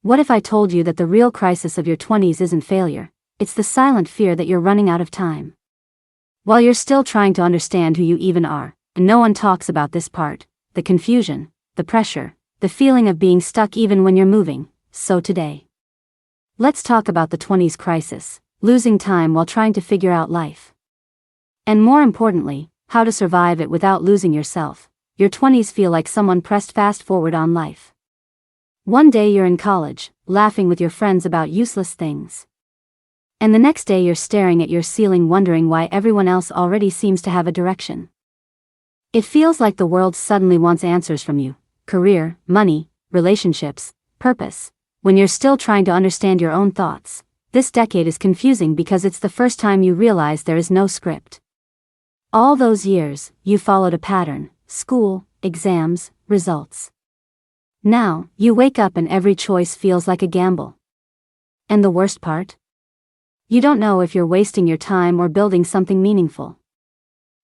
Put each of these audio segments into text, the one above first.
What if I told you that the real crisis of your 20s isn't failure, it's the silent fear that you're running out of time? While you're still trying to understand who you even are, and no one talks about this part, the confusion, the pressure, the feeling of being stuck even when you're moving. So today, let's talk about the 20s crisis, losing time while trying to figure out life. And more importantly, how to survive it without losing yourself. Your 20s feel like someone pressed fast forward on life. One day you're in college, laughing with your friends about useless things. And the next day you're staring at your ceiling wondering why everyone else already seems to have a direction. It feels like the world suddenly wants answers from you: career, money, relationships, purpose. When you're still trying to understand your own thoughts, this decade is confusing because it's the first time you realize there is no script. All those years, you followed a pattern: school, exams, results. Now, you wake up and every choice feels like a gamble. And the worst part? You don't know if you're wasting your time or building something meaningful.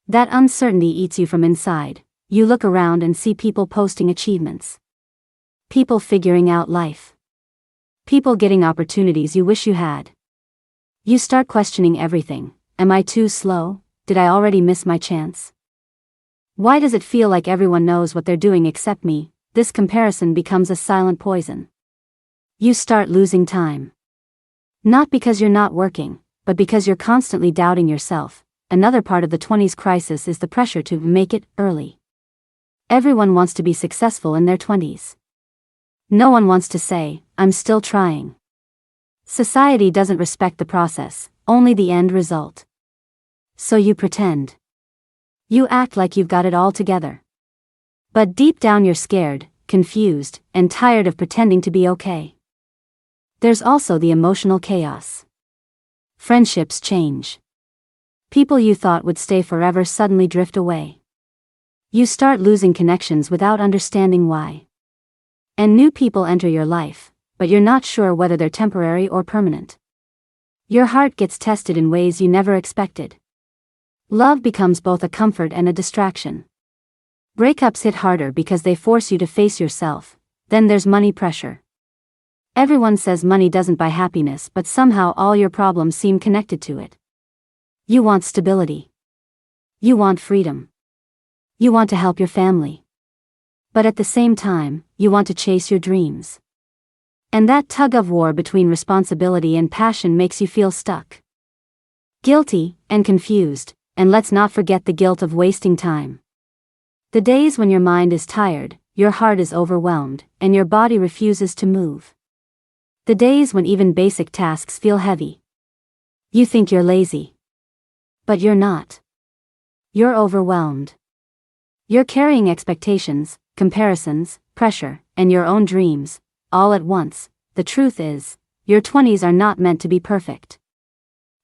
That uncertainty eats you from inside. You look around and see people posting achievements. People figuring out life. People getting opportunities you wish you had. You start questioning everything. Am I too slow? Did I already miss my chance? Why does it feel like everyone knows what they're doing except me? This comparison becomes a silent poison. You start losing time. Not because you're not working, but because you're constantly doubting yourself. Another part of the 20s crisis is the pressure to make it early. Everyone wants to be successful in their 20s. No one wants to say, "I'm still trying." Society doesn't respect the process, only the end result. So you pretend. You act like you've got it all together. But deep down you're scared, confused, and tired of pretending to be okay. There's also the emotional chaos. Friendships change. People you thought would stay forever suddenly drift away. You start losing connections without understanding why. And new people enter your life, but you're not sure whether they're temporary or permanent. Your heart gets tested in ways you never expected. Love becomes both a comfort and a distraction. Breakups hit harder because they force you to face yourself. Then there's money pressure. Everyone says money doesn't buy happiness, but somehow all your problems seem connected to it. You want stability. You want freedom. You want to help your family. But at the same time, you want to chase your dreams. And that tug of war between responsibility and passion makes you feel stuck. Guilty and confused, and let's not forget the guilt of wasting time. The days when your mind is tired, your heart is overwhelmed, and your body refuses to move. The days when even basic tasks feel heavy. You think you're lazy. But you're not. You're overwhelmed. You're carrying expectations, comparisons, pressure, and your own dreams, all at once. The truth is, your 20s are not meant to be perfect.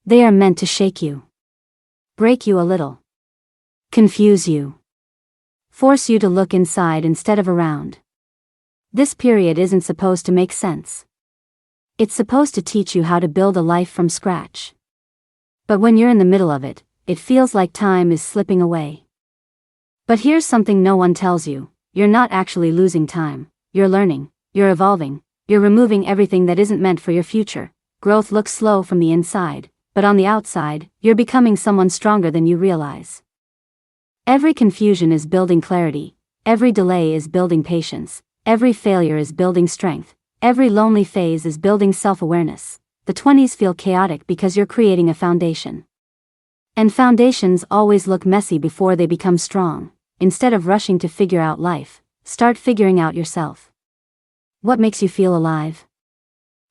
They are meant to shake you. Break you a little. Confuse you. Force you to look inside instead of around. This period isn't supposed to make sense. It's supposed to teach you how to build a life from scratch. But when you're in the middle of it, it feels like time is slipping away. But here's something no one tells you: you're not actually losing time. You're learning, you're evolving, you're removing everything that isn't meant for your future. Growth looks slow from the inside, but on the outside, you're becoming someone stronger than you realize. Every confusion is building clarity, every delay is building patience, every failure is building strength, every lonely phase is building self-awareness. The 20s feel chaotic because you're creating a foundation. And foundations always look messy before they become strong. Instead of rushing to figure out life, start figuring out yourself. What makes you feel alive?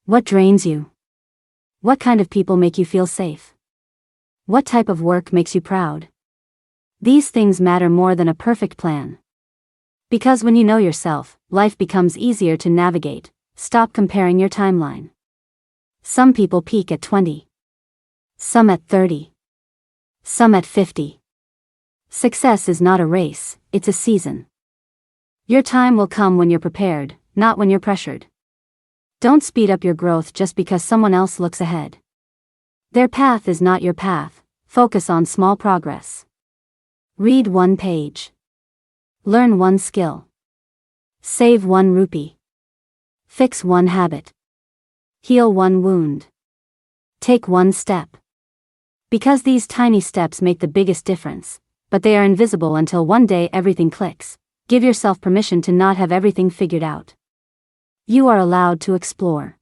What drains you? What kind of people make you feel safe? What type of work makes you proud? These things matter more than a perfect plan. Because when you know yourself, life becomes easier to navigate. Stop comparing your timeline. Some people peak at 20. Some at 30. Some at 50. Success is not a race, it's a season. Your time will come when you're prepared, not when you're pressured. Don't speed up your growth just because someone else looks ahead. Their path is not your path. Focus on small progress. Read one page. Learn one skill. Save one rupee. Fix one habit. Heal one wound. Take one step. Because these tiny steps make the biggest difference, but they are invisible until one day everything clicks. Give yourself permission to not have everything figured out. You are allowed to explore.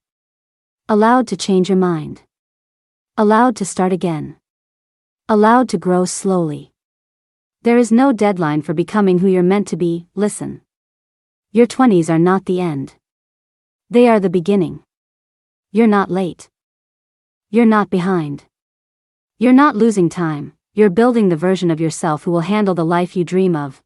Allowed to change your mind. Allowed to start again. Allowed to grow slowly. There is no deadline for becoming who you're meant to be. Listen. Your 20s are not the end. They are the beginning. You're not late. You're not behind. You're not losing time. You're building the version of yourself who will handle the life you dream of.